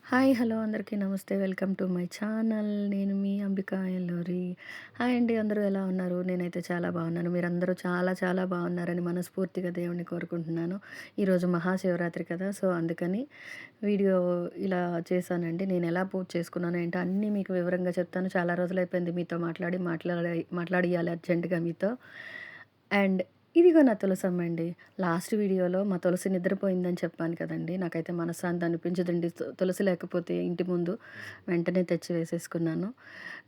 Hi hello అందరికీ నమస్తే. Welcome to my channel. నేను మీ అంబిక ఎల్లూరి. హాయ్ అండి, అందరూ ఎలా ఉన్నారు? నేనైతే చాలా బాగున్నాను. మీరందరూ చాలా చాలా బాగున్నారని మనస్ఫూర్తిగా దేవుణ్ణి కోరుకుంటున్నాను. ఈరోజు మహాశివరాత్రి కదా, సో అందుకని వీడియో ఇలా చేశానండి. నేను ఎలా పూజ చేసుకున్నాను ఏంటో అన్నీ మీకు వివరంగా చెప్తాను. చాలా రోజులైపోయింది మీతో మాట్లాడియాలి అర్జెంటుగా మీతో. అండ్ ఇదిగో నా తులసమ్మండి. లాస్ట్ వీడియోలో మా తులసి నిద్రపోయిందని చెప్పాను కదండీ! నాకైతే మనశ్శాంతి అనిపించదండి. తులసి లేకపోతే ఇంటి ముందు వెంటనే తెచ్చి వేసేసుకున్నాను.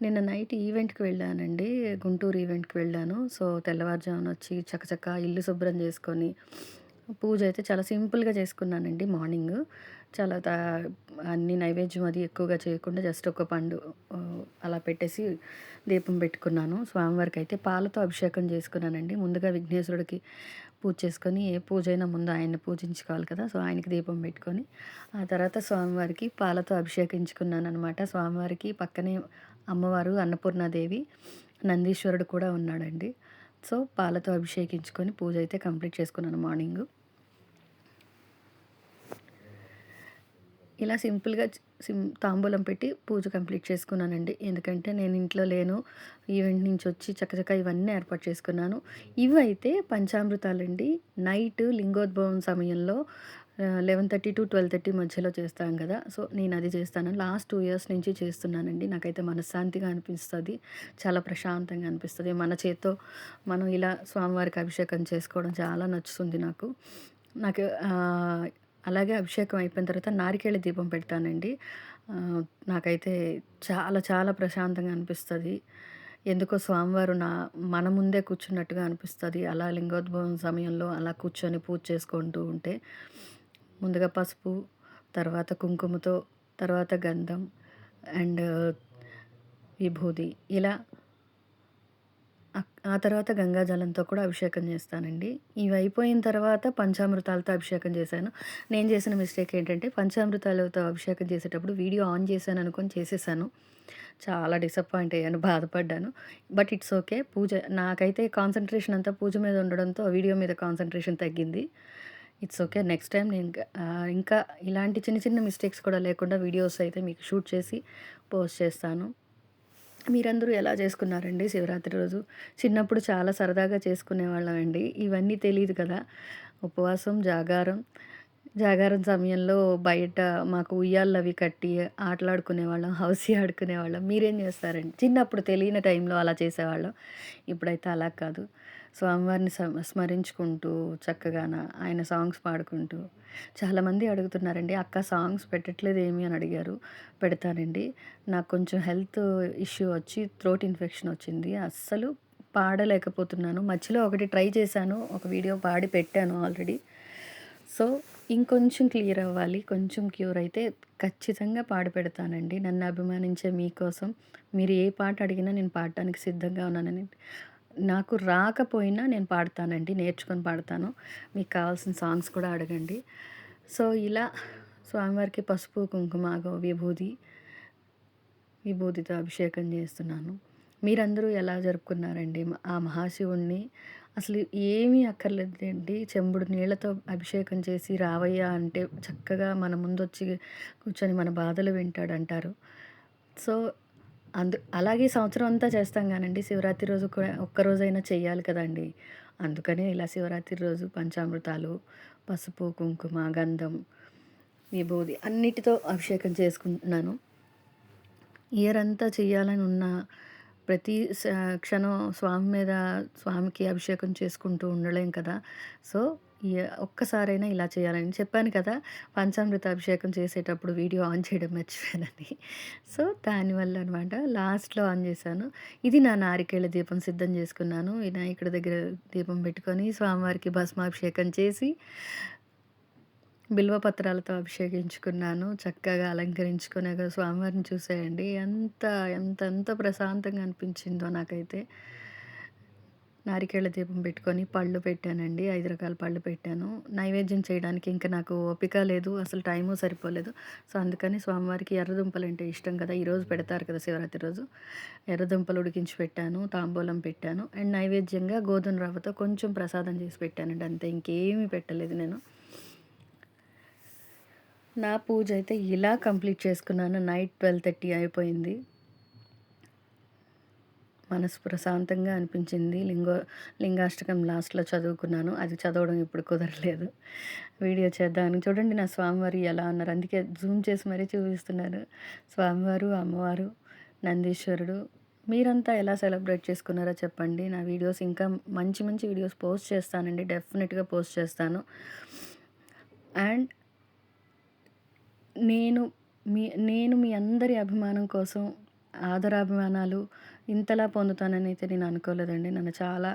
నిన్న నైట్ ఈవెంట్‌కి వెళ్ళానండి. గుంటూరు ఈవెంట్‌కి వెళ్ళాను. సో, తెల్లవారుజామున వచ్చి చకచకా ఇల్లు శుభ్రం చేసుకొని, పూజ అయితే చాలా సింపుల్‌గా చేసుకున్నానండి మార్నింగు. చాలా అన్ని నైవేద్యం అది ఎక్కువగా చేయకుండా జస్ట్ ఒక పండు అలా పెట్టేసి దీపం పెట్టుకున్నాను. స్వామివారికైతే పాలతో అభిషేకం చేసుకున్నానండి. ముందుగా విఘ్నేశ్వరుడికి పూజ చేసుకొని, ఏ పూజైనా ముందు ఆయన్ని పూజించుకోవాలి కదా! సో, ఆయనకి దీపం పెట్టుకొని, ఆ తర్వాత స్వామివారికి పాలతో అభిషేకించుకున్నాననమాట. స్వామివారికి పక్కనే అమ్మవారు అన్నపూర్ణాదేవి, నందీశ్వరుడు కూడా ఉన్నాడండి. సో, పాలతో అభిషేకించుకొని పూజ అయితే కంప్లీట్ చేసుకున్నాను మార్నింగు. ఇలా సింపుల్‌గా తాంబూలం పెట్టి పూజ కంప్లీట్ చేసుకున్నానండి. ఎందుకంటే నేను ఇంట్లో లేను. ఈవెంట్ నుంచి వచ్చి చకచకా ఇవన్నీ ఏర్పాటు చేసుకున్నాను. ఇవైతే పంచామృతాలండి. నైట్ లింగోద్భవం సమయంలో 11:30-12:30 మధ్యలో చేస్తాం కదా! సో, నేను అది చేస్తాను. లాస్ట్ 2 ఇయర్స్ నుంచి చేస్తున్నానండి. నాకైతే మనశ్శాంతిగా అనిపిస్తది. చాలా ప్రశాంతంగా అనిపిస్తది. మన చేత్తో మనం ఇలా స్వామివారికి అభిషేకం చేసుకోవడం చాలా నచ్చుతుంది నాకు. నాకు అలాగే అభిషేకం అయిపోయిన తర్వాత నారికేళ దీపం పెడతానండి. నాకైతే చాలా చాలా ప్రశాంతంగా అనిపిస్తది. ఎందుకో స్వామివారు మన ముందే కూర్చున్నట్టుగా అనిపిస్తది. అలా లింగోద్భవం సమయంలో అలా కూర్చొని పూజ చేసుకుంటూ ఉంటే. ముందుగా పసుపు, తర్వాత కుంకుమతో, తర్వాత గంధం అండ్ విభూది ఇలా ఆ తర్వాత గంగా జలంతో కూడా అభిషేకం చేస్తానండి. ఇవి అయిపోయిన తర్వాత పంచామృతాలతో అభిషేకం చేశాను. నేను చేసిన మిస్టేక్ ఏంటంటే పంచామృతాలతో అభిషేకం చేసేటప్పుడు వీడియో ఆన్ చేశాను అనుకోని చేసేసాను. చాలా డిసప్పాయింట్ అయ్యాను, బాధపడ్డాను. But it's okay. నాకైతే కాన్సంట్రేషన్ అంతా పూజ మీద ఉండడంతో వీడియో మీద కాన్సంట్రేషన్ తగ్గింది. It's okay. నెక్స్ట్ టైం నేను ఇంకా ఇలాంటి చిన్న చిన్న మిస్టేక్స్ కూడా లేకుండా వీడియోస్ అయితే మీకు షూట్ చేసి పోస్ట్ చేస్తాను. మీరందరూ ఎలా చేసుకున్నారండి శివరాత్రి రోజు? చిన్నప్పుడు చాలా సరదాగా చేసుకునేవాళ్ళమండి. ఇవన్నీ తెలీదు కదా! ఉపవాసం, జాగారం, జాగారం సమయంలో బయట మాకు ఉయ్యాలవి కట్టి ఆటలాడుకునేవాళ్ళం, హౌసీ ఆడుకునేవాళ్ళం. మీరేం చేస్తారండి? చిన్నప్పుడు తెలియని టైంలో అలా చేసేవాళ్ళం. ఇప్పుడైతే అలా కాదు. స్వామివారిని స్మరించుకుంటూ చక్కగాన ఆయన సాంగ్స్ పాడుకుంటూ చాలామంది అడుగుతున్నారండి, "అక్క సాంగ్స్ పెట్టట్లేదేమి?" అని అడిగారు. పెడతానండి. నాకు కొంచెం హెల్త్ ఇష్యూ వచ్చి థ్రోట్ ఇన్ఫెక్షన్ వచ్చింది. అస్సలు పాడలేకపోతున్నాను. మధ్యలో ఒకటి ట్రై చేశాను. ఒక వీడియో పాడి పెట్టాను ఆల్రెడీ. సో, ఇంకొంచెం క్లియర్ అవ్వాలి. కొంచెం క్యూర్ అయితే ఖచ్చితంగా పాడి పెడతానండి. నన్ను అభిమానించే మీకోసం మీరు ఏ పాట అడిగినా నేను పాడటానికి సిద్ధంగా ఉన్నానని. నాకు రాకపోయినా నేను పాడతానండి. నేర్చుకొని పాడతాను. మీకు కావాల్సిన సాంగ్స్ కూడా అడగండి. సో, ఇలా స్వామివారికి పసుపు, కుంకుమ, విభూదితో అభిషేకం చేస్తున్నాను. మీరందరూ ఎలా జరుపుకున్నారండి? ఆ మహాశివుడిని అసలు ఏమీ అక్కర్లేదండి. చెంబుడు నీళ్ళతో అభిషేకం చేసి రావయ్య అంటే చక్కగా మన ముందొచ్చి కూర్చొని మన బాధలు వింటాడంటారు. సో, అలాగే సంవత్సరం అంతా చేస్తాం గానండి. శివరాత్రి రోజు కూడా ఒక్కరోజైనా చెయ్యాలి కదండీ! అందుకనే ఇలా శివరాత్రి రోజు పంచామృతాలు, పసుపు, కుంకుమ, గంధం, విభూది అన్నిటితో అభిషేకం చేసుకుంటున్నాను. ఇయర్ అంతా చేయాలని ఉన్న ప్రతి క్షణం స్వామికి అభిషేకం చేసుకుంటూ ఉండలేం కదా! సో, ఒక్కసారైనా ఇలా చేయాలని చెప్పాను కదా! పంచామృత అభిషేకం చేసేటప్పుడు వీడియో ఆన్ చేయడం మర్చిపోయానని. సో, దానివల్ల అనమాట లాస్ట్‌లో ఆన్ చేశాను. ఇది నా నారికేళ దీపం సిద్ధం చేసుకున్నాను. వినాయకుడి దగ్గర దీపం పెట్టుకొని స్వామివారికి భస్మాభిషేకం చేసి బిల్వ పత్రాలతో అభిషేకించుకున్నాను. చక్కగా అలంకరించుకున్నాక స్వామివారిని చూసేయండి. ఎంత ప్రశాంతంగా అనిపించిందో నాకైతే. నారికేళ దీపం పెట్టుకొని పళ్ళు పెట్టానండి. 5 రకాల పళ్ళు పెట్టాను. నైవేద్యం చేయడానికి ఇంక నాకు ఓపిక లేదు. అసలు టైము సరిపోలేదు. సో, అందుకని స్వామివారికి ఎర్రదుంపలంటే ఇష్టం కదా! ఈరోజు పెడతారు కదా శివరాత్రి రోజు. ఎర్రదుంపలు ఉడికించి పెట్టాను. తాంబూలం పెట్టాను. అండ్ నైవేద్యంగా గోధుమ రవ్వతో కొంచెం ప్రసాదం చేసి పెట్టానండి. అంతే, ఇంకేమీ పెట్టలేదు నేను. నా పూజ అయితే ఇలా కంప్లీట్ చేసుకున్నాను. నైట్ 12:30 అయిపోయింది. మనసు ప్రశాంతంగా అనిపించింది. లింగాష్టకం లాస్ట్‌లో చదువుకున్నాను. అది చదవడం ఇప్పుడు కుదరలేదు. వీడియో చేద్దామని. చూడండి నా స్వామివారు ఎలా ఉన్నారు. అందుకే జూమ్ చేసి మరీ చూపిస్తున్నాను. స్వామివారు, అమ్మవారు, నందీశ్వరుడు. మీరంతా ఎలా సెలబ్రేట్ చేసుకున్నారో చెప్పండి. నా వీడియోస్ ఇంకా మంచి మంచి వీడియోస్ పోస్ట్ చేస్తానండి. డెఫినిట్‌గా పోస్ట్ చేస్తాను. అండ్ నేను నేను మీ అందరి అభిమానం కోసం ఆదరాభిమానాలు ఇంతలా పొందుతాననైతే నేను అనుకోలేదండి. నన్ను చాలా,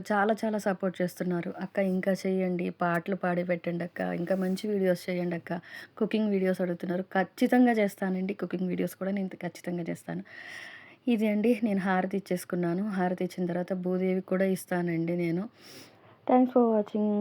చాలా చాలా సపోర్ట్ చేస్తున్నారు. "అక్క ఇంకా చెయ్యండి, పాటలు పాడి పెట్టండక్క, ఇంకా మంచి వీడియోస్ చేయండక్క, కుకింగ్ వీడియోస్ అడుగుతున్నారు." ఖచ్చితంగా చేస్తానండి. కుకింగ్ వీడియోస్ కూడా నేను ఖచ్చితంగా చేస్తాను. ఇది అండి నేను హారతి ఇచ్చేసుకున్నాను. హారతి ఇచ్చిన తర్వాత భూదేవికి కూడా ఇస్తానండి నేను. Thanks for watching.